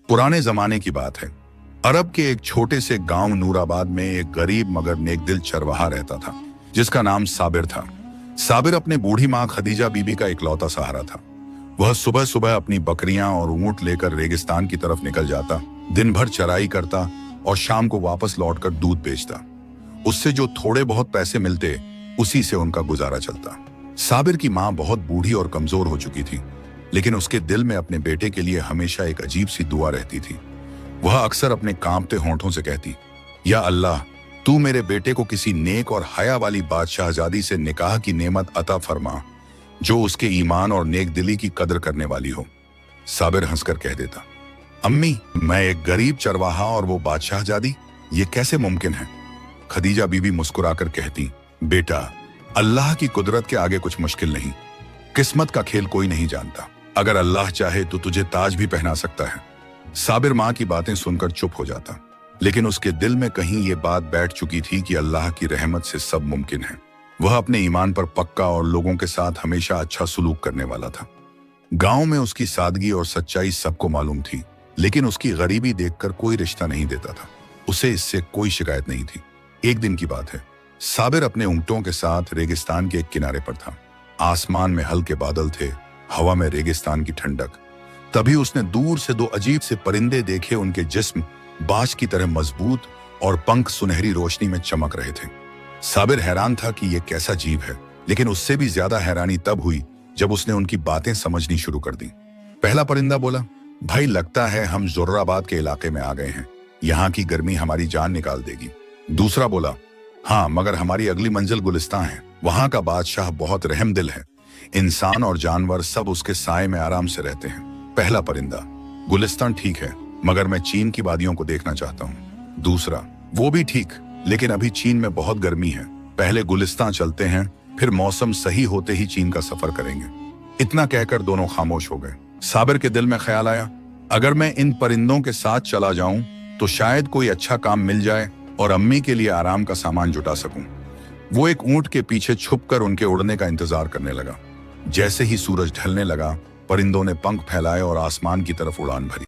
पुराने जमाने की बात है। अरब के एक छोटे से गांव नूराबाद में एक गरीब मगर नेक दिल चरवाहा रहता था, जिसका नाम साबिर था। साबिर अपने बूढ़ी माँ खदीजा बीबी का इकलौता सहारा था। वह सुबह सुबह अपनी बकरियां और ऊंट लेकर रेगिस्तान की तरफ निकल जाता, दिन भर चराई करता और शाम को वापस लौटकर दूध बेचता। उससे जो थोड़े बहुत पैसे मिलते, उसी से उनका गुजारा चलता। साबिर की माँ बहुत बूढ़ी और कमजोर हो चुकी थी, लेकिन उसके दिल में अपने बेटे के लिए हमेशा एक अजीब सी दुआ रहती थी। वह अक्सर अपने कांपते होंठों से कहती, या अल्लाह, तू मेरे बेटे को किसी नेक और हया वाली बादशाहजादी से निकाह की नेमत अता फरमा, जो उसके ईमान और नेक दिली की कदर करने वाली हो। साबिर हंसकर कह देता, अम्मी, मैं एक गरीब चरवाहा और वो बादशाहजादी, ये कैसे मुमकिन है? खदीजा बीबी मुस्कुराकर कहती, बेटा, अल्लाह की कुदरत के आगे कुछ मुश्किल नहीं। किस्मत का खेल कोई नहीं जानता। अगर अल्लाह चाहे तो तुझे ताज भी पहना सकता है। साबिर माँ की बातें सुनकर चुप हो जाता, लेकिन उसके दिल में कहीं ये बात बैठ चुकी थी कि अल्लाह की रहमत से सब मुमकिन है। वह अपने ईमान पर पक्का और लोगों के साथ हमेशा अच्छा सलूक करने वाला था। गांव में उसकी सादगी और सच्चाई सबको मालूम थी, लेकिन उसकी गरीबी देखकर कोई रिश्ता नहीं देता था। उसे इससे कोई शिकायत नहीं थी। एक दिन की बात है, साबिर अपने ऊंटों के साथ रेगिस्तान के एक किनारे पर था। आसमान में हल्के बादल थे, हवा में रेगिस्तान की ठंडक। तभी उसने दूर से दो अजीब से परिंदे देखे। उनके जिस्म बाज की तरह मजबूत और पंख सुनहरी रोशनी में चमक रहे थे। साबिर हैरान था कि यह कैसा जीव है, लेकिन उससे भी ज्यादा हैरानी तब हुई जब उसने उनकी बातें समझनी शुरू कर दी। पहला परिंदा बोला, भाई, लगता है हम जोराबाद के इलाके में आ गए हैं। यहाँ की गर्मी हमारी जान निकाल देगी। दूसरा बोला, हाँ, मगर हमारी अगली मंजिल गुलिस्तान है। वहां का बादशाह बहुत रहमदिल है। इंसान और जानवर सब उसके साए में आराम से रहते हैं। पहला परिंदा, गुलिस्तान ठीक है, मगर मैं चीन की वादियों को देखना चाहता हूँ। दूसरा, वो भी ठीक, लेकिन अभी चीन में बहुत गर्मी है। पहले गुलिस्तान चलते हैं, फिर मौसम सही होते ही चीन का सफर करेंगे। इतना कहकर दोनों खामोश हो गए। साबिर के दिल में ख्याल आया, अगर मैं इन परिंदों के साथ चला जाऊं तो शायद कोई अच्छा काम मिल जाए और अम्मी के लिए आराम का सामान जुटा सकूं। वो एक ऊंट के पीछे छुपकर उनके उड़ने का इंतजार करने लगा। जैसे ही सूरज ढलने लगा, परिंदों ने पंख फैलाए और आसमान की तरफ उड़ान भरी।